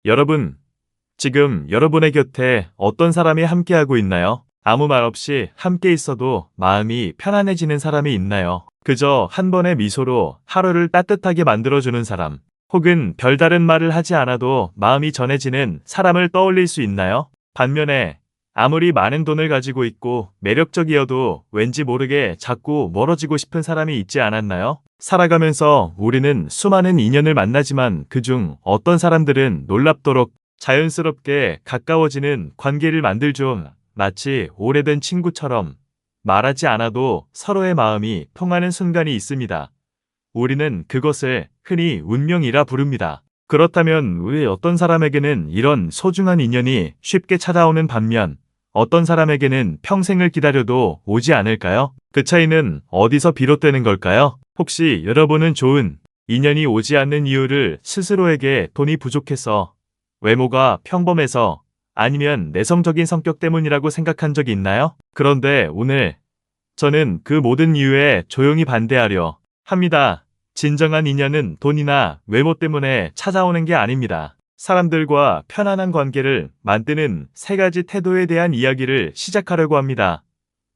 여러분, 지금 여러분의 곁에 어떤 사람이 함께하고 있나요? 아무 말 없이 함께 있어도 마음이 편안해지는 사람이 있나요? 그저 한 번의 미소로 하루를 따뜻하게 만들어주는 사람, 혹은 별다른 말을 하지 않아도 마음이 전해지는 사람을 떠올릴 수 있나요? 반면에 아무리 많은 돈을 가지고 있고 매력적이어도 왠지 모르게 자꾸 멀어지고 싶은 사람이 있지 않았나요? 살아가면서 우리는 수많은 인연을 만나지만 그중 어떤 사람들은 놀랍도록 자연스럽게 가까워지는 관계를 만들죠. 마치 오래된 친구처럼 말하지 않아도 서로의 마음이 통하는 순간이 있습니다. 우리는 그것을 흔히 운명이라 부릅니다. 그렇다면 왜 어떤 사람에게는 이런 소중한 인연이 쉽게 찾아오는 반면 어떤 사람에게는 평생을 기다려도 오지 않을까요? 그 차이는 어디서 비롯되는 걸까요? 혹시 여러분은 좋은 인연이 오지 않는 이유를 스스로에게 돈이 부족해서, 외모가 평범해서, 아니면 내성적인 성격 때문이라고 생각한 적이 있나요? 그런데 오늘 저는 그 모든 이유에 조용히 반대하려 합니다. 진정한 인연은 돈이나 외모 때문에 찾아오는 게 아닙니다. 사람들과 편안한 관계를 만드는 세 가지 태도에 대한 이야기를 시작하려고 합니다.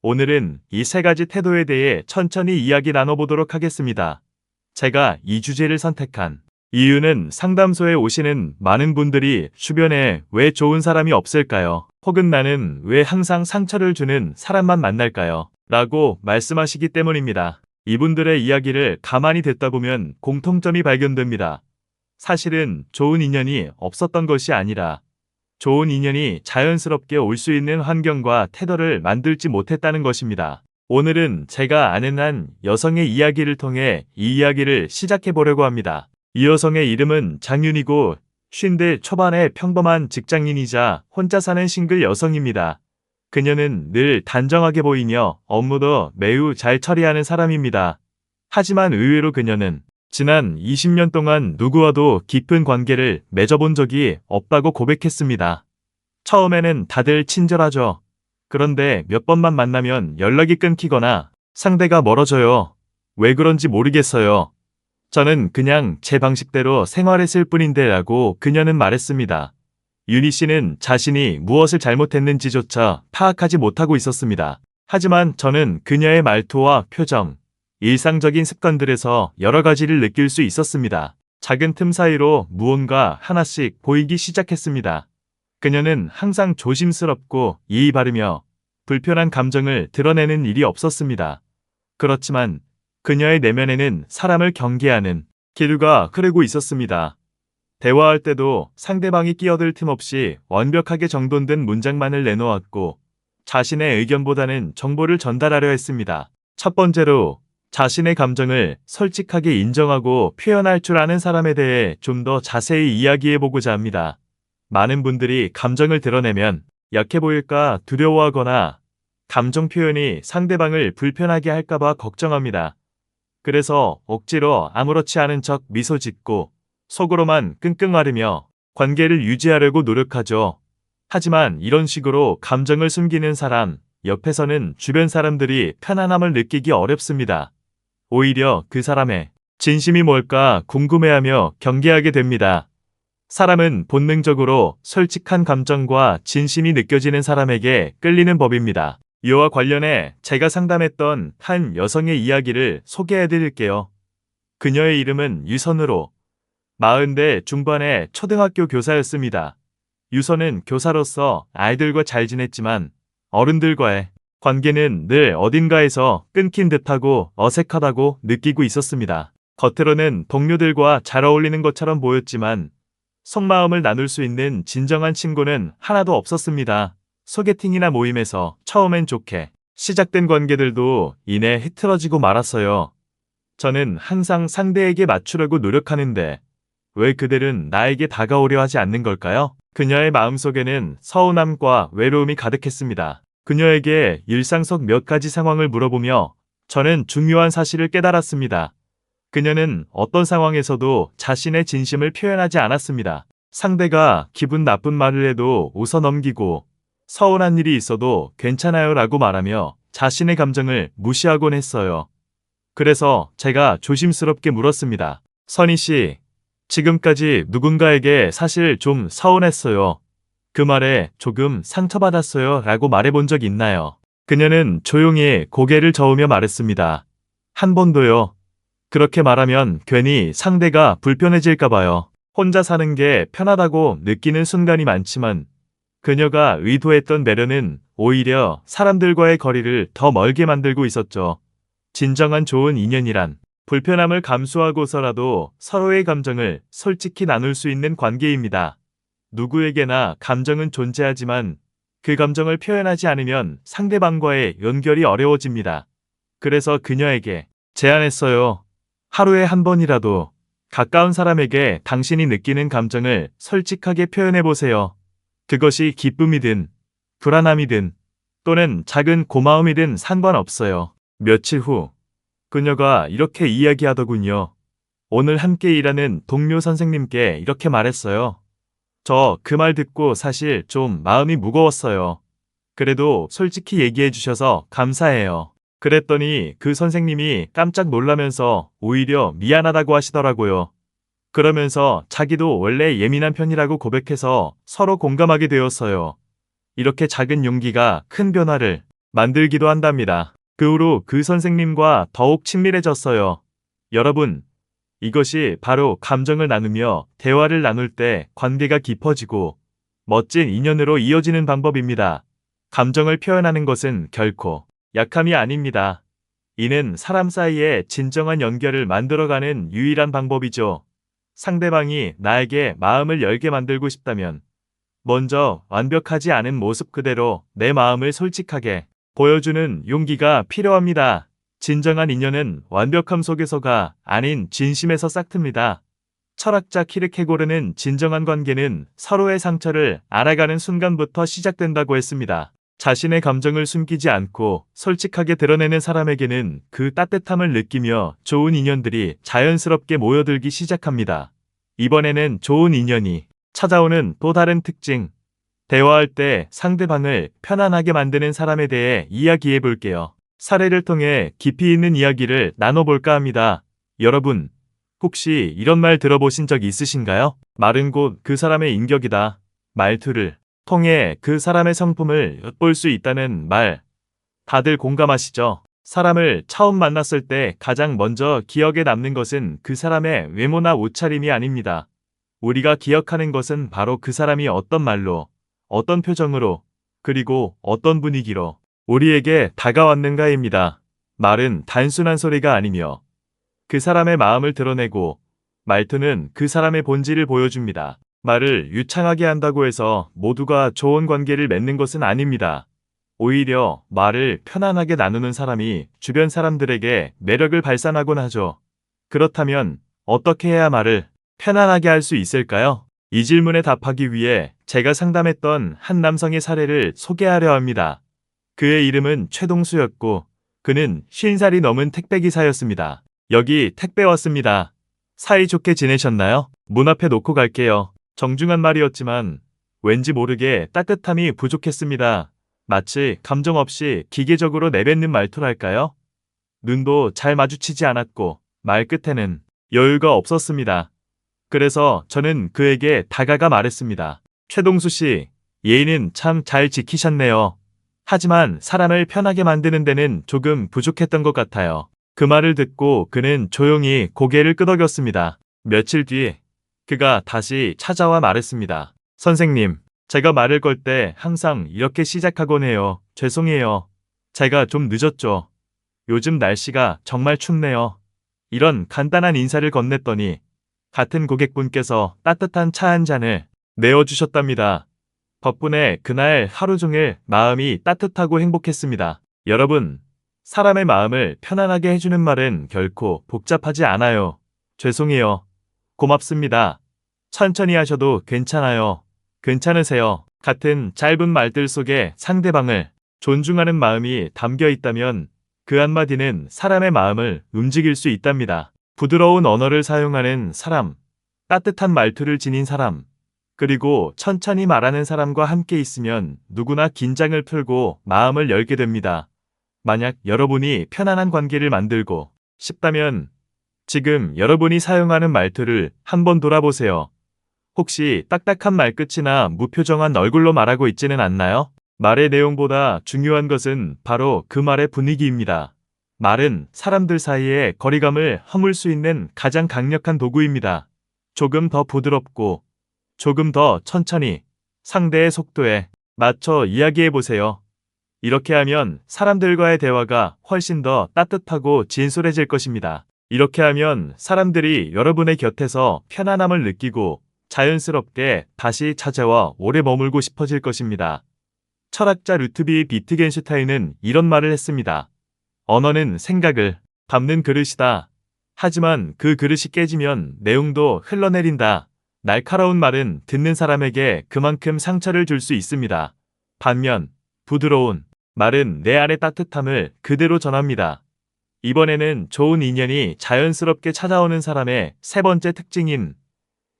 오늘은 이 세 가지 태도에 대해 천천히 이야기 나눠보도록 하겠습니다. 제가 이 주제를 선택한 이유는 상담소에 오시는 많은 분들이 주변에 왜 좋은 사람이 없을까요? 혹은 나는 왜 항상 상처를 주는 사람만 만날까요? 라고 말씀하시기 때문입니다. 이분들의 이야기를 가만히 듣다 보면 공통점이 발견됩니다. 사실은 좋은 인연이 없었던 것이 아니라 좋은 인연이 자연스럽게 올 수 있는 환경과 태도를 만들지 못했다는 것입니다. 오늘은 제가 아는 한 여성의 이야기를 통해 이 이야기를 시작해 보려고 합니다. 이 여성의 이름은 장윤이고 50대 초반의 평범한 직장인이자 혼자 사는 싱글 여성입니다. 그녀는 늘 단정하게 보이며 업무도 매우 잘 처리하는 사람입니다. 하지만 의외로 그녀는 지난 20년 동안 누구와도 깊은 관계를 맺어본 적이 없다고 고백했습니다. 처음에는 다들 친절하죠. 그런데 몇 번만 만나면 연락이 끊기거나 상대가 멀어져요. 왜 그런지 모르겠어요. 저는 그냥 제 방식대로 생활했을 뿐인데 라고 그녀는 말했습니다. 윤희 씨는 자신이 무엇을 잘못했는지조차 파악하지 못하고 있었습니다. 하지만 저는 그녀의 말투와 표정, 일상적인 습관들에서 여러 가지를 느낄 수 있었습니다. 작은 틈 사이로 무언가 하나씩 보이기 시작했습니다. 그녀는 항상 조심스럽고 예의 바르며 불편한 감정을 드러내는 일이 없었습니다. 그렇지만 그녀의 내면에는 사람을 경계하는 기류가 흐르고 있었습니다. 대화할 때도 상대방이 끼어들 틈 없이 완벽하게 정돈된 문장만을 내놓았고 자신의 의견보다는 정보를 전달하려 했습니다. 첫 번째로 자신의 감정을 솔직하게 인정하고 표현할 줄 아는 사람에 대해 좀 더 자세히 이야기해보고자 합니다. 많은 분들이 감정을 드러내면 약해 보일까 두려워하거나 감정 표현이 상대방을 불편하게 할까봐 걱정합니다. 그래서 억지로 아무렇지 않은 척 미소 짓고 속으로만 끙끙 앓으며 관계를 유지하려고 노력하죠. 하지만 이런 식으로 감정을 숨기는 사람, 옆에서는 주변 사람들이 편안함을 느끼기 어렵습니다. 오히려 그 사람의 진심이 뭘까 궁금해하며 경계하게 됩니다. 사람은 본능적으로 솔직한 감정과 진심이 느껴지는 사람에게 끌리는 법입니다. 이와 관련해 제가 상담했던 한 여성의 이야기를 소개해드릴게요. 그녀의 이름은 유선으로 40대 중반의 초등학교 교사였습니다. 유선은 교사로서 아이들과 잘 지냈지만 어른들과의 관계는 늘 어딘가에서 끊긴 듯하고 어색하다고 느끼고 있었습니다. 겉으로는 동료들과 잘 어울리는 것처럼 보였지만 속마음을 나눌 수 있는 진정한 친구는 하나도 없었습니다. 소개팅이나 모임에서 처음엔 좋게 시작된 관계들도 이내 흐트러지고 말았어요. 저는 항상 상대에게 맞추려고 노력하는데 왜 그들은 나에게 다가오려 하지 않는 걸까요? 그녀의 마음속에는 서운함과 외로움이 가득했습니다. 그녀에게 일상 속 몇 가지 상황을 물어보며 저는 중요한 사실을 깨달았습니다. 그녀는 어떤 상황에서도 자신의 진심을 표현하지 않았습니다. 상대가 기분 나쁜 말을 해도 웃어 넘기고 서운한 일이 있어도 괜찮아요 라고 말하며 자신의 감정을 무시하곤 했어요. 그래서 제가 조심스럽게 물었습니다. 선희 씨, 지금까지 누군가에게 사실 좀 서운했어요. 그 말에 조금 상처받았어요 라고 말해본 적 있나요? 그녀는 조용히 고개를 저으며 말했습니다. 한 번도요. 그렇게 말하면 괜히 상대가 불편해질까 봐요. 혼자 사는 게 편하다고 느끼는 순간이 많지만 그녀가 의도했던 배려는 오히려 사람들과의 거리를 더 멀게 만들고 있었죠. 진정한 좋은 인연이란 불편함을 감수하고서라도 서로의 감정을 솔직히 나눌 수 있는 관계입니다. 누구에게나 감정은 존재하지만 그 감정을 표현하지 않으면 상대방과의 연결이 어려워집니다. 그래서 그녀에게 제안했어요. 하루에 한 번이라도 가까운 사람에게 당신이 느끼는 감정을 솔직하게 표현해보세요. 그것이 기쁨이든 불안함이든 또는 작은 고마움이든 상관없어요. 며칠 후 그녀가 이렇게 이야기하더군요. 오늘 함께 일하는 동료 선생님께 이렇게 말했어요. 저 그 말 듣고 사실 좀 마음이 무거웠어요. 그래도 솔직히 얘기해 주셔서 감사해요. 그랬더니 그 선생님이 깜짝 놀라면서 오히려 미안하다고 하시더라고요. 그러면서 자기도 원래 예민한 편이라고 고백해서 서로 공감하게 되었어요. 이렇게 작은 용기가 큰 변화를 만들기도 한답니다. 그 후로 그 선생님과 더욱 친밀해졌어요. 여러분, 이것이 바로 감정을 나누며 대화를 나눌 때 관계가 깊어지고 멋진 인연으로 이어지는 방법입니다. 감정을 표현하는 것은 결코 약함이 아닙니다. 이는 사람 사이에 진정한 연결을 만들어가는 유일한 방법이죠. 상대방이 나에게 마음을 열게 만들고 싶다면 먼저 완벽하지 않은 모습 그대로 내 마음을 솔직하게 보여주는 용기가 필요합니다. 진정한 인연은 완벽함 속에서가 아닌 진심에서 싹틉니다. 철학자 키르케고르는 진정한 관계는 서로의 상처를 알아가는 순간부터 시작된다고 했습니다. 자신의 감정을 숨기지 않고 솔직하게 드러내는 사람에게는 그 따뜻함을 느끼며 좋은 인연들이 자연스럽게 모여들기 시작합니다. 이번에는 좋은 인연이 찾아오는 또 다른 특징, 대화할 때 상대방을 편안하게 만드는 사람에 대해 이야기해 볼게요. 사례를 통해 깊이 있는 이야기를 나눠볼까 합니다. 여러분, 혹시 이런 말 들어보신 적 있으신가요? 말은 곧 그 사람의 인격이다. 말투를 통해 그 사람의 성품을 엿볼 수 있다는 말. 다들 공감하시죠? 사람을 처음 만났을 때 가장 먼저 기억에 남는 것은 그 사람의 외모나 옷차림이 아닙니다. 우리가 기억하는 것은 바로 그 사람이 어떤 말로, 어떤 표정으로, 그리고 어떤 분위기로 우리에게 다가왔는가입니다. 말은 단순한 소리가 아니며 그 사람의 마음을 드러내고 말투는 그 사람의 본질을 보여줍니다. 말을 유창하게 한다고 해서 모두가 좋은 관계를 맺는 것은 아닙니다. 오히려 말을 편안하게 나누는 사람이 주변 사람들에게 매력을 발산하곤 하죠. 그렇다면 어떻게 해야 말을 편안하게 할 수 있을까요? 이 질문에 답하기 위해 제가 상담했던 한 남성의 사례를 소개하려 합니다. 그의 이름은 최동수였고 그는 50살이 넘은 택배기사였습니다. 여기 택배 왔습니다. 사이좋게 지내셨나요? 문 앞에 놓고 갈게요. 정중한 말이었지만 왠지 모르게 따뜻함이 부족했습니다. 마치 감정 없이 기계적으로 내뱉는 말투랄까요? 눈도 잘 마주치지 않았고 말 끝에는 여유가 없었습니다. 그래서 저는 그에게 다가가 말했습니다. 최동수 씨, 예의는 참 잘 지키셨네요. 하지만 사람을 편하게 만드는 데는 조금 부족했던 것 같아요. 그 말을 듣고 그는 조용히 고개를 끄덕였습니다. 며칠 뒤 그가 다시 찾아와 말했습니다. 선생님, 제가 말을 걸 때 항상 이렇게 시작하곤 해요. 죄송해요. 제가 좀 늦었죠. 요즘 날씨가 정말 춥네요. 이런 간단한 인사를 건넸더니 같은 고객분께서 따뜻한 차 한 잔을 내어주셨답니다. 덕분에 그날 하루 종일 마음이 따뜻하고 행복했습니다. 여러분, 사람의 마음을 편안하게 해주는 말은 결코 복잡하지 않아요. 죄송해요. 고맙습니다. 천천히 하셔도 괜찮아요. 괜찮으세요. 같은 짧은 말들 속에 상대방을 존중하는 마음이 담겨 있다면 그 한마디는 사람의 마음을 움직일 수 있답니다. 부드러운 언어를 사용하는 사람, 따뜻한 말투를 지닌 사람, 그리고 천천히 말하는 사람과 함께 있으면 누구나 긴장을 풀고 마음을 열게 됩니다. 만약 여러분이 편안한 관계를 만들고 싶다면 지금 여러분이 사용하는 말투를 한번 돌아보세요. 혹시 딱딱한 말끝이나 무표정한 얼굴로 말하고 있지는 않나요? 말의 내용보다 중요한 것은 바로 그 말의 분위기입니다. 말은 사람들 사이에 거리감을 허물 수 있는 가장 강력한 도구입니다. 조금 더 부드럽고, 조금 더 천천히, 상대의 속도에 맞춰 이야기해 보세요. 이렇게 하면 사람들과의 대화가 훨씬 더 따뜻하고 진솔해질 것입니다. 이렇게 하면 사람들이 여러분의 곁에서 편안함을 느끼고 자연스럽게 다시 찾아와 오래 머물고 싶어질 것입니다. 철학자 루트비 비트겐슈타인은 이런 말을 했습니다. 언어는 생각을 담는 그릇이다. 하지만 그 그릇이 깨지면 내용도 흘러내린다. 날카로운 말은 듣는 사람에게 그만큼 상처를 줄 수 있습니다. 반면 부드러운 말은 내 안의 따뜻함을 그대로 전합니다. 이번에는 좋은 인연이 자연스럽게 찾아오는 사람의 세 번째 특징인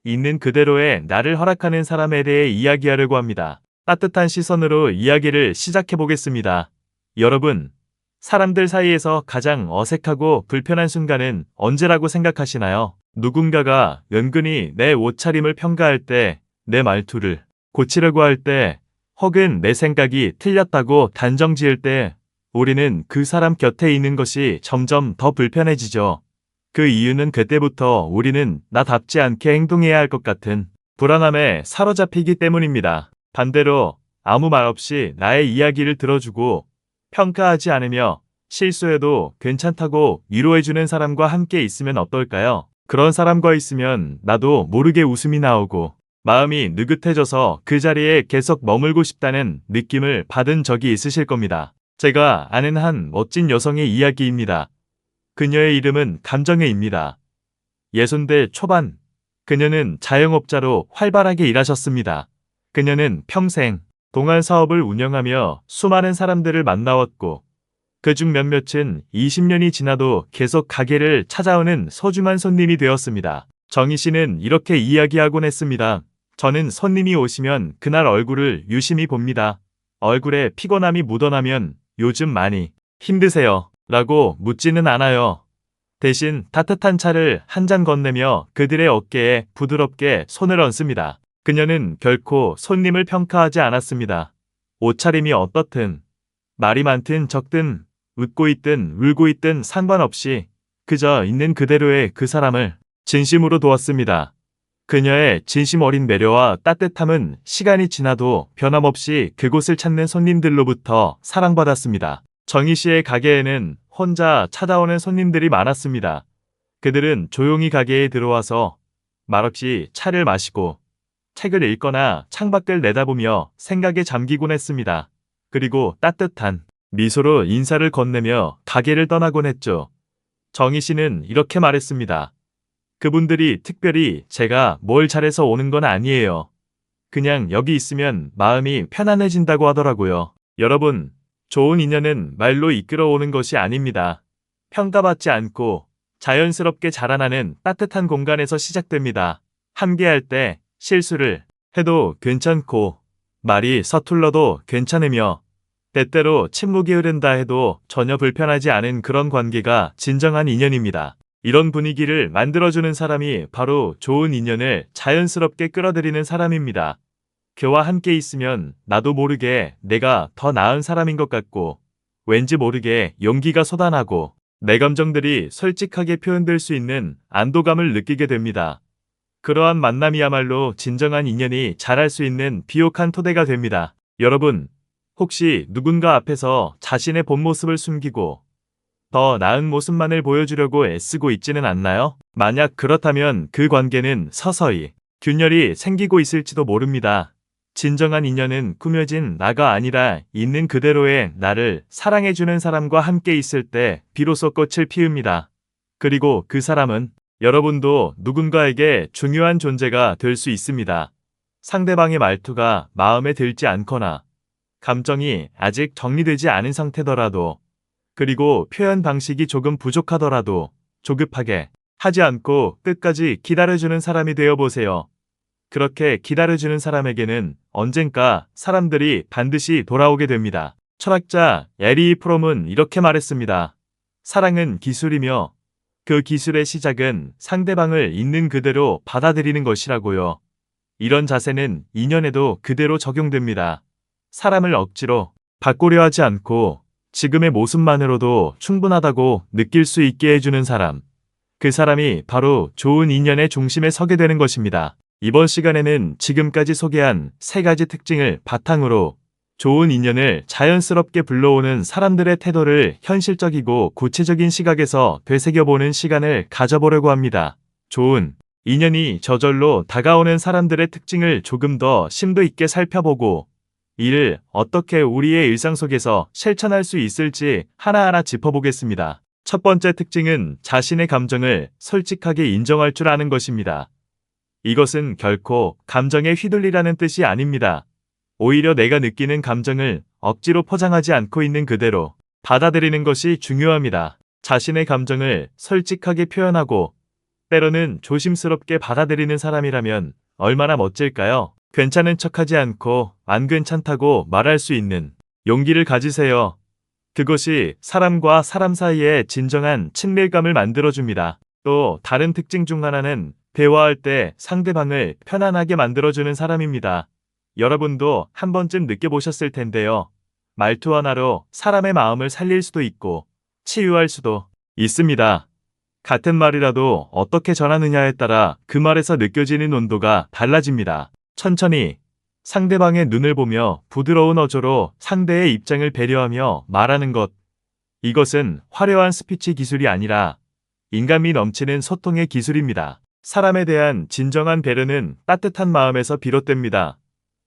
있는 그대로의 나를 허락하는 사람에 대해 이야기하려고 합니다. 따뜻한 시선으로 이야기를 시작해 보겠습니다. 여러분, 사람들 사이에서 가장 어색하고 불편한 순간은 언제라고 생각하시나요? 누군가가 은근히 내 옷차림을 평가할 때, 내 말투를 고치려고 할 때, 혹은 내 생각이 틀렸다고 단정 지을 때, 우리는 그 사람 곁에 있는 것이 점점 더 불편해지죠. 그 이유는 그때부터 우리는 나답지 않게 행동해야 할 것 같은 불안함에 사로잡히기 때문입니다. 반대로 아무 말 없이 나의 이야기를 들어주고 평가하지 않으며 실수해도 괜찮다고 위로해주는 사람과 함께 있으면 어떨까요? 그런 사람과 있으면 나도 모르게 웃음이 나오고 마음이 느긋해져서 그 자리에 계속 머물고 싶다는 느낌을 받은 적이 있으실 겁니다. 제가 아는 한 멋진 여성의 이야기입니다. 그녀의 이름은 감정혜입니다. 60대 초반, 그녀는 자영업자로 활발하게 일하셨습니다. 그녀는 평생 동안 사업을 운영하며 수많은 사람들을 만나왔고 그중 몇몇은 20년이 지나도 계속 가게를 찾아오는 소중한 손님이 되었습니다. 정희 씨는 이렇게 이야기하곤 했습니다. 저는 손님이 오시면 그날 얼굴을 유심히 봅니다. 얼굴에 피곤함이 묻어나면 요즘 많이 힘드세요? 라고 묻지는 않아요. 대신 따뜻한 차를 한 잔 건네며 그들의 어깨에 부드럽게 손을 얹습니다. 그녀는 결코 손님을 평가하지 않았습니다. 옷차림이 어떻든, 말이 많든 적든, 웃고 있든 울고 있든 상관없이 그저 있는 그대로의 그 사람을 진심으로 도왔습니다. 그녀의 진심 어린 배려와 따뜻함은 시간이 지나도 변함없이 그곳을 찾는 손님들로부터 사랑받았습니다. 정희 씨의 가게에는 혼자 찾아오는 손님들이 많았습니다. 그들은 조용히 가게에 들어와서 말없이 차를 마시고 책을 읽거나 창밖을 내다보며 생각에 잠기곤 했습니다. 그리고 따뜻한 미소로 인사를 건네며 가게를 떠나곤 했죠. 정희 씨는 이렇게 말했습니다. 그분들이 특별히 제가 뭘 잘해서 오는 건 아니에요. 그냥 여기 있으면 마음이 편안해진다고 하더라고요. 여러분, 좋은 인연은 말로 이끌어오는 것이 아닙니다. 평가받지 않고 자연스럽게 자라나는 따뜻한 공간에서 시작됩니다. 함께할 때 실수를 해도 괜찮고 말이 서툴러도 괜찮으며 때때로 침묵이 흐른다 해도 전혀 불편하지 않은 그런 관계가 진정한 인연입니다. 이런 분위기를 만들어주는 사람이 바로 좋은 인연을 자연스럽게 끌어들이는 사람입니다. 그와 함께 있으면 나도 모르게 내가 더 나은 사람인 것 같고 왠지 모르게 용기가 솟아나고 내 감정들이 솔직하게 표현될 수 있는 안도감을 느끼게 됩니다. 그러한 만남이야말로 진정한 인연이 자랄 수 있는 비옥한 토대가 됩니다. 여러분, 혹시 누군가 앞에서 자신의 본 모습을 숨기고 더 나은 모습만을 보여주려고 애쓰고 있지는 않나요? 만약 그렇다면 그 관계는 서서히 균열이 생기고 있을지도 모릅니다. 진정한 인연은 꾸며진 나가 아니라 있는 그대로의 나를 사랑해주는 사람과 함께 있을 때 비로소 꽃을 피웁니다. 그리고 그 사람은 여러분도 누군가에게 중요한 존재가 될 수 있습니다. 상대방의 말투가 마음에 들지 않거나 감정이 아직 정리되지 않은 상태더라도 그리고 표현 방식이 조금 부족하더라도 조급하게 하지 않고 끝까지 기다려주는 사람이 되어보세요. 그렇게 기다려주는 사람에게는 언젠가 사람들이 반드시 돌아오게 됩니다. 철학자 에리 프롬은 이렇게 말했습니다. 사랑은 기술이며 그 기술의 시작은 상대방을 있는 그대로 받아들이는 것이라고요. 이런 자세는 인연에도 그대로 적용됩니다. 사람을 억지로 바꾸려 하지 않고 지금의 모습만으로도 충분하다고 느낄 수 있게 해주는 사람. 그 사람이 바로 좋은 인연의 중심에 서게 되는 것입니다. 이번 시간에는 지금까지 소개한 3가지 특징을 바탕으로 좋은 인연을 자연스럽게 불러오는 사람들의 태도를 현실적이고 구체적인 시각에서 되새겨보는 시간을 가져보려고 합니다. 좋은 인연이 저절로 다가오는 사람들의 특징을 조금 더 심도 있게 살펴보고 이를 어떻게 우리의 일상 속에서 실천할 수 있을지 하나하나 짚어보겠습니다. 첫 번째 특징은 자신의 감정을 솔직하게 인정할 줄 아는 것입니다. 이것은 결코 감정에 휘둘리라는 뜻이 아닙니다. 오히려 내가 느끼는 감정을 억지로 포장하지 않고 있는 그대로 받아들이는 것이 중요합니다. 자신의 감정을 솔직하게 표현하고 때로는 조심스럽게 받아들이는 사람이라면 얼마나 멋질까요? 괜찮은 척하지 않고 안 괜찮다고 말할 수 있는 용기를 가지세요. 그것이 사람과 사람 사이에 진정한 친밀감을 만들어줍니다. 또 다른 특징 중 하나는 대화할 때 상대방을 편안하게 만들어주는 사람입니다. 여러분도 한 번쯤 느껴보셨을 텐데요. 말투 하나로 사람의 마음을 살릴 수도 있고 치유할 수도 있습니다. 같은 말이라도 어떻게 전하느냐에 따라 그 말에서 느껴지는 온도가 달라집니다. 천천히 상대방의 눈을 보며 부드러운 어조로 상대의 입장을 배려하며 말하는 것. 이것은 화려한 스피치 기술이 아니라 인간미 넘치는 소통의 기술입니다. 사람에 대한 진정한 배려는 따뜻한 마음에서 비롯됩니다.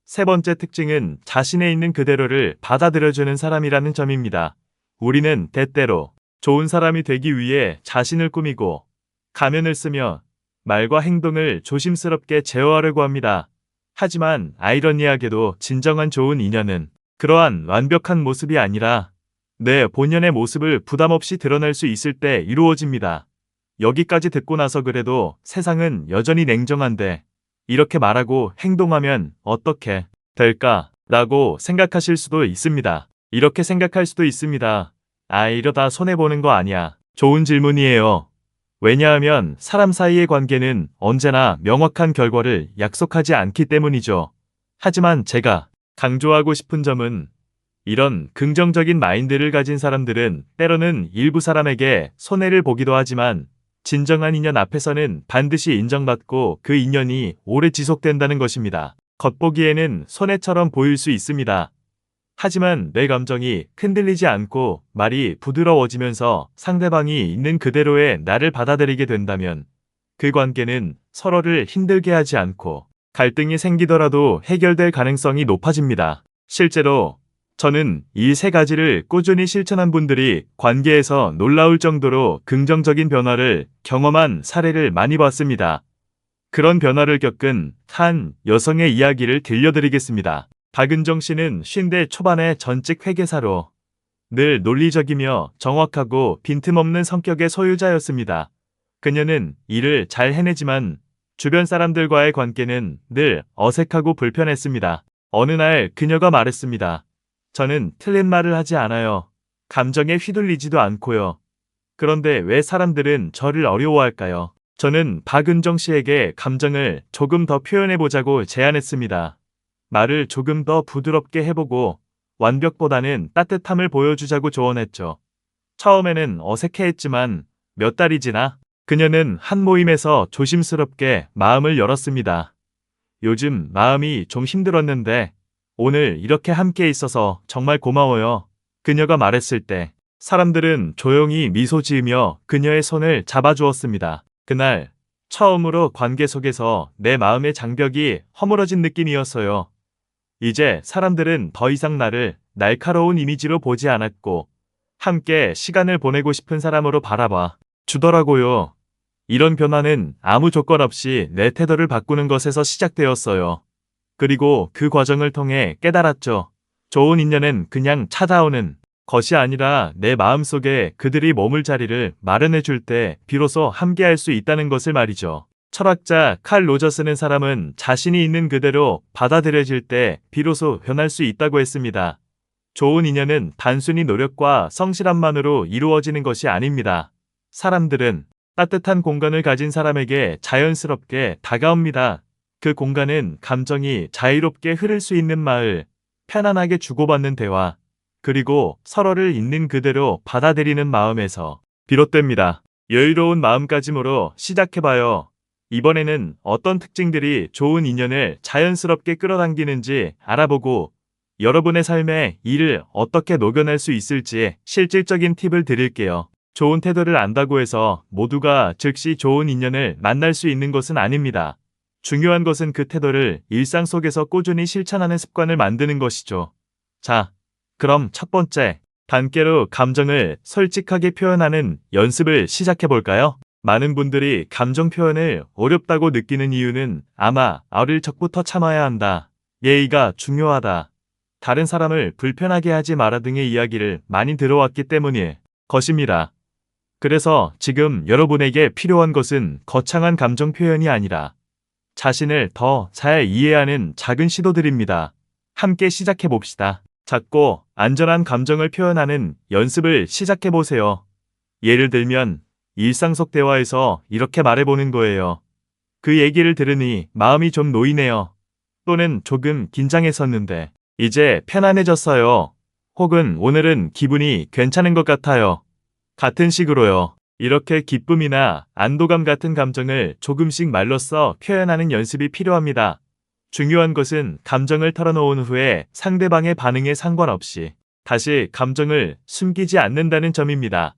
3번째 특징은 자신에 있는 그대로를 받아들여주는 사람이라는 점입니다. 우리는 때때로 좋은 사람이 되기 위해 자신을 꾸미고 가면을 쓰며 말과 행동을 조심스럽게 제어하려고 합니다. 하지만 아이러니하게도 진정한 좋은 인연은 그러한 완벽한 모습이 아니라 내 본연의 모습을 부담없이 드러낼 수 있을 때 이루어집니다. 여기까지 듣고 나서 그래도 세상은 여전히 냉정한데 이렇게 말하고 행동하면 어떻게 될까? 라고 생각하실 수도 있습니다. 이렇게 생각할 수도 있습니다. 이러다 손해보는 거 아니야. 좋은 질문이에요. 왜냐하면 사람 사이의 관계는 언제나 명확한 결과를 약속하지 않기 때문이죠. 하지만 제가 강조하고 싶은 점은 이런 긍정적인 마인드를 가진 사람들은 때로는 일부 사람에게 손해를 보기도 하지만 진정한 인연 앞에서는 반드시 인정받고 그 인연이 오래 지속된다는 것입니다. 겉보기에는 손해처럼 보일 수 있습니다. 하지만 내 감정이 흔들리지 않고 말이 부드러워지면서 상대방이 있는 그대로의 나를 받아들이게 된다면 그 관계는 서로를 힘들게 하지 않고 갈등이 생기더라도 해결될 가능성이 높아집니다. 실제로 저는 이 3가지를 꾸준히 실천한 분들이 관계에서 놀라울 정도로 긍정적인 변화를 경험한 사례를 많이 봤습니다. 그런 변화를 겪은 한 여성의 이야기를 들려드리겠습니다. 박은정 씨는 50대 초반의 전직 회계사로 늘 논리적이며 정확하고 빈틈없는 성격의 소유자였습니다. 그녀는 일을 잘 해내지만 주변 사람들과의 관계는 늘 어색하고 불편했습니다. 어느 날 그녀가 말했습니다. 저는 틀린 말을 하지 않아요. 감정에 휘둘리지도 않고요. 그런데 왜 사람들은 저를 어려워할까요? 저는 박은정 씨에게 감정을 조금 더 표현해보자고 제안했습니다. 말을 조금 더 부드럽게 해보고 완벽보다는 따뜻함을 보여주자고 조언했죠. 처음에는 어색해했지만 몇 달이 지나 그녀는 한 모임에서 조심스럽게 마음을 열었습니다. 요즘 마음이 좀 힘들었는데 오늘 이렇게 함께 있어서 정말 고마워요. 그녀가 말했을 때 사람들은 조용히 미소 지으며 그녀의 손을 잡아주었습니다. 그날 처음으로 관계 속에서 내 마음의 장벽이 허물어진 느낌이었어요. 이제 사람들은 더 이상 나를 날카로운 이미지로 보지 않았고 함께 시간을 보내고 싶은 사람으로 바라봐 주더라고요. 이런 변화는 아무 조건 없이 내 태도를 바꾸는 것에서 시작되었어요. 그리고 그 과정을 통해 깨달았죠. 좋은 인연은 그냥 찾아오는 것이 아니라 내 마음속에 그들이 머물 자리를 마련해 줄 때 비로소 함께할 수 있다는 것을 말이죠. 철학자 칼 로저스는 사람은 자신이 있는 그대로 받아들여질 때 비로소 변할 수 있다고 했습니다. 좋은 인연은 단순히 노력과 성실함만으로 이루어지는 것이 아닙니다. 사람들은 따뜻한 공간을 가진 사람에게 자연스럽게 다가옵니다. 그 공간은 감정이 자유롭게 흐를 수 있는 마을, 편안하게 주고받는 대화, 그리고 서로를 있는 그대로 받아들이는 마음에서 비롯됩니다. 여유로운 마음가짐으로 시작해봐요. 이번에는 어떤 특징들이 좋은 인연을 자연스럽게 끌어당기는지 알아보고 여러분의 삶에 이를 어떻게 녹여낼 수 있을지 실질적인 팁을 드릴게요. 좋은 태도를 안다고 해서 모두가 즉시 좋은 인연을 만날 수 있는 것은 아닙니다. 중요한 것은 그 태도를 일상 속에서 꾸준히 실천하는 습관을 만드는 것이죠. 자, 그럼 첫 번째, 단계로 감정을 솔직하게 표현하는 연습을 시작해 볼까요? 많은 분들이 감정 표현을 어렵다고 느끼는 이유는 아마 어릴 적부터 참아야 한다, 예의가 중요하다, 다른 사람을 불편하게 하지 마라 등의 이야기를 많이 들어왔기 때문일 것입니다. 그래서 지금 여러분에게 필요한 것은 거창한 감정 표현이 아니라 자신을 더 잘 이해하는 작은 시도들입니다. 함께 시작해 봅시다. 작고 안전한 감정을 표현하는 연습을 시작해 보세요. 예를 들면 일상 속 대화에서 이렇게 말해보는 거예요. 그 얘기를 들으니 마음이 좀 놓이네요. 또는 조금 긴장했었는데 이제 편안해졌어요. 혹은 오늘은 기분이 괜찮은 것 같아요. 같은 식으로요. 이렇게 기쁨이나 안도감 같은 감정을 조금씩 말로써 표현하는 연습이 필요합니다. 중요한 것은 감정을 털어놓은 후에 상대방의 반응에 상관없이 다시 감정을 숨기지 않는다는 점입니다.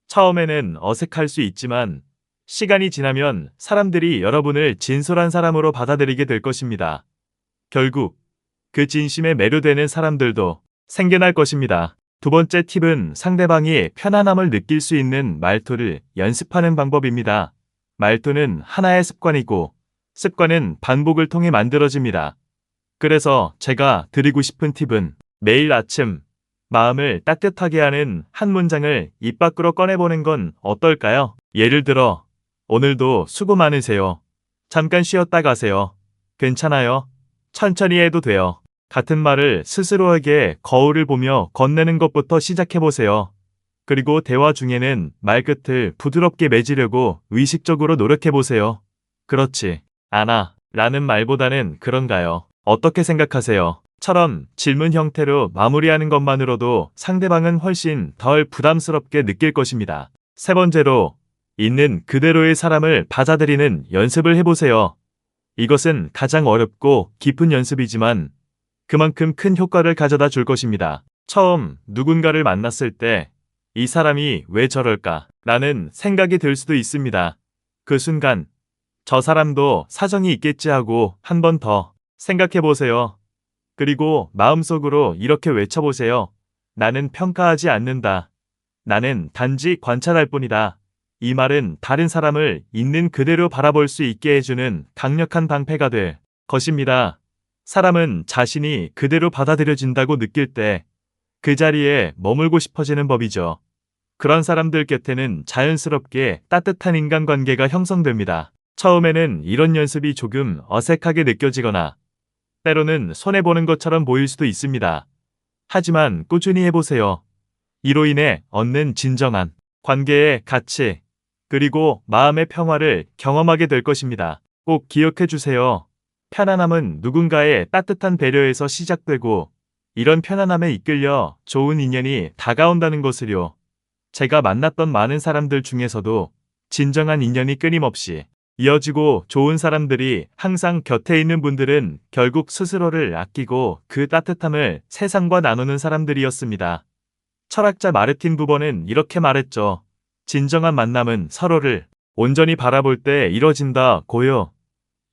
처음에는 어색할 수 있지만 시간이 지나면 사람들이 여러분을 진솔한 사람으로 받아들이게 될 것입니다. 결국 그 진심에 매료되는 사람들도 생겨날 것입니다. 두 번째 팁은 상대방이 편안함을 느낄 수 있는 말투를 연습하는 방법입니다. 말투는 하나의 습관이고 습관은 반복을 통해 만들어집니다. 그래서 제가 드리고 싶은 팁은 매일 아침 마음을 따뜻하게 하는 한 문장을 입 밖으로 꺼내보는 건 어떨까요? 예를 들어 오늘도 수고 많으세요. 잠깐 쉬었다 가세요. 괜찮아요. 천천히 해도 돼요. 같은 말을 스스로에게 거울을 보며 건네는 것부터 시작해보세요. 그리고 대화 중에는 말끝을 부드럽게 맺으려고 의식적으로 노력해보세요. 그렇지 않아 라는 말보다는 그런가요? 어떻게 생각하세요? 처럼 질문 형태로 마무리하는 것만으로도 상대방은 훨씬 덜 부담스럽게 느낄 것입니다. 세 번째로, 있는 그대로의 사람을 받아들이는 연습을 해보세요. 이것은 가장 어렵고 깊은 연습이지만 그만큼 큰 효과를 가져다 줄 것입니다. 처음 누군가를 만났을 때 이 사람이 왜 저럴까? 라는 생각이 들 수도 있습니다. 그 순간 저 사람도 사정이 있겠지 하고 한 번 더 생각해 보세요. 그리고 마음속으로 이렇게 외쳐보세요. 나는 평가하지 않는다. 나는 단지 관찰할 뿐이다. 이 말은 다른 사람을 있는 그대로 바라볼 수 있게 해주는 강력한 방패가 될 것입니다. 사람은 자신이 그대로 받아들여진다고 느낄 때 그 자리에 머물고 싶어지는 법이죠. 그런 사람들 곁에는 자연스럽게 따뜻한 인간관계가 형성됩니다. 처음에는 이런 연습이 조금 어색하게 느껴지거나 때로는 손해보는 것처럼 보일 수도 있습니다. 하지만 꾸준히 해보세요. 이로 인해 얻는 진정한 관계의 가치, 그리고 마음의 평화를 경험하게 될 것입니다. 꼭 기억해 주세요. 편안함은 누군가의 따뜻한 배려에서 시작되고 이런 편안함에 이끌려 좋은 인연이 다가온다는 것을요. 제가 만났던 많은 사람들 중에서도 진정한 인연이 끊임없이 이어지고 좋은 사람들이 항상 곁에 있는 분들은 결국 스스로를 아끼고 그 따뜻함을 세상과 나누는 사람들이었습니다. 철학자 마르틴 부버는 이렇게 말했죠. 진정한 만남은 서로를 온전히 바라볼 때 이뤄진다고요.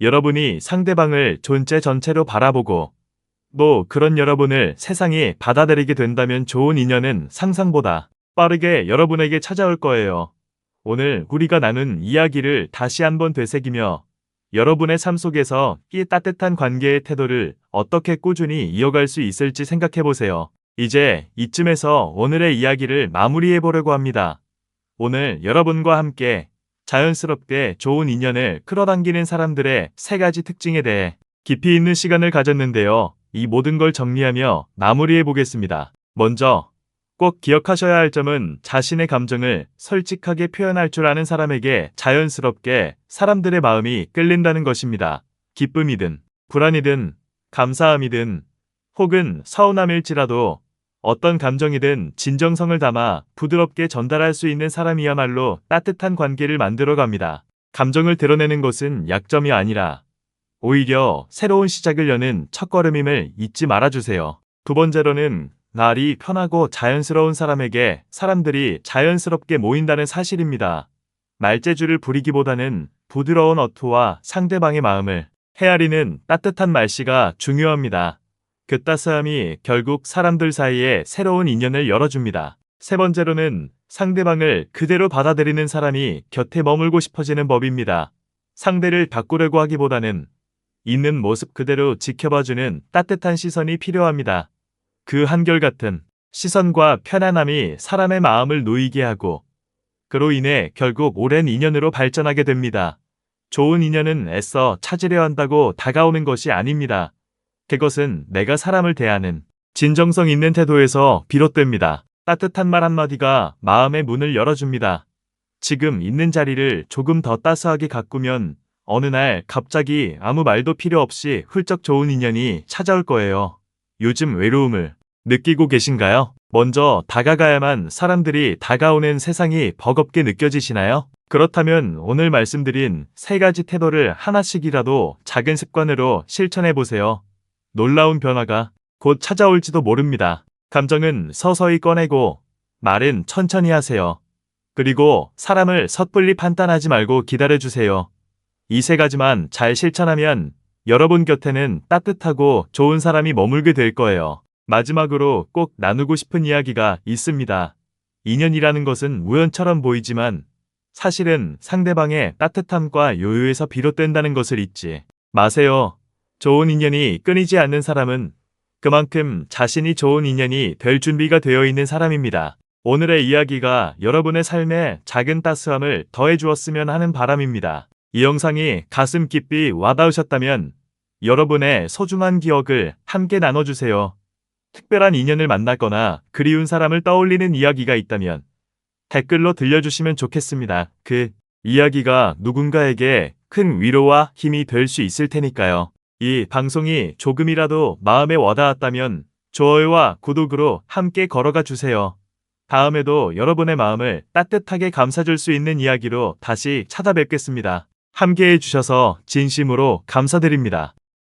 여러분이 상대방을 존재 전체로 바라보고 또 그런 여러분을 세상이 받아들이게 된다면 좋은 인연은 상상보다 빠르게 여러분에게 찾아올 거예요. 오늘 우리가 나눈 이야기를 다시 한번 되새기며 여러분의 삶 속에서 이 따뜻한 관계의 태도를 어떻게 꾸준히 이어갈 수 있을지 생각해보세요. 이제 이쯤에서 오늘의 이야기를 마무리해보려고 합니다. 오늘 여러분과 함께 자연스럽게 좋은 인연을 끌어당기는 사람들의 3가지 특징에 대해 깊이 있는 시간을 가졌는데요. 이 모든 걸 정리하며 마무리해 보겠습니다. 먼저 꼭 기억하셔야 할 점은 자신의 감정을 솔직하게 표현할 줄 아는 사람에게 자연스럽게 사람들의 마음이 끌린다는 것입니다. 기쁨이든 불안이든 감사함이든 혹은 서운함일지라도 어떤 감정이든 진정성을 담아 부드럽게 전달할 수 있는 사람이야말로 따뜻한 관계를 만들어갑니다. 감정을 드러내는 것은 약점이 아니라 오히려 새로운 시작을 여는 첫걸음임을 잊지 말아주세요. 두 번째로는 날이 편하고 자연스러운 사람에게 사람들이 자연스럽게 모인다는 사실입니다. 말재주를 부리기보다는 부드러운 어투와 상대방의 마음을 헤아리는 따뜻한 말씨가 중요합니다. 그 따스함이 결국 사람들 사이에 새로운 인연을 열어줍니다. 세 번째로는 상대방을 그대로 받아들이는 사람이 곁에 머물고 싶어지는 법입니다. 상대를 바꾸려고 하기보다는 있는 모습 그대로 지켜봐주는 따뜻한 시선이 필요합니다. 그 한결같은 시선과 편안함이 사람의 마음을 놓이게 하고 그로 인해 결국 오랜 인연으로 발전하게 됩니다. 좋은 인연은 애써 찾으려 한다고 다가오는 것이 아닙니다. 그것은 내가 사람을 대하는 진정성 있는 태도에서 비롯됩니다. 따뜻한 말 한마디가 마음의 문을 열어줍니다. 지금 있는 자리를 조금 더 따스하게 가꾸면 어느 날 갑자기 아무 말도 필요 없이 훌쩍 좋은 인연이 찾아올 거예요. 요즘 외로움을 느끼고 계신가요? 먼저 다가가야만 사람들이 다가오는 세상이 버겁게 느껴지시나요? 그렇다면 오늘 말씀드린 세 가지 태도를 하나씩이라도 작은 습관으로 실천해 보세요. 놀라운 변화가 곧 찾아올지도 모릅니다. 감정은 서서히 꺼내고 말은 천천히 하세요. 그리고 사람을 섣불리 판단하지 말고 기다려주세요. 이 세 가지만 잘 실천하면 여러분 곁에는 따뜻하고 좋은 사람이 머물게 될 거예요. 마지막으로 꼭 나누고 싶은 이야기가 있습니다. 인연이라는 것은 우연처럼 보이지만 사실은 상대방의 따뜻함과 요요에서 비롯된다는 것을 잊지 마세요. 좋은 인연이 끊이지 않는 사람은 그만큼 자신이 좋은 인연이 될 준비가 되어 있는 사람입니다. 오늘의 이야기가 여러분의 삶에 작은 따스함을 더해 주었으면 하는 바람입니다. 이 영상이 가슴 깊이 와닿으셨다면 여러분의 소중한 기억을 함께 나눠주세요. 특별한 인연을 만났거나 그리운 사람을 떠올리는 이야기가 있다면 댓글로 들려주시면 좋겠습니다. 그 이야기가 누군가에게 큰 위로와 힘이 될 수 있을 테니까요. 이 방송이 조금이라도 마음에 와닿았다면 좋아요와 구독으로 함께 걸어가 주세요. 다음에도 여러분의 마음을 따뜻하게 감싸줄 수 있는 이야기로 다시 찾아뵙겠습니다. 함께해 주셔서 진심으로 감사드립니다.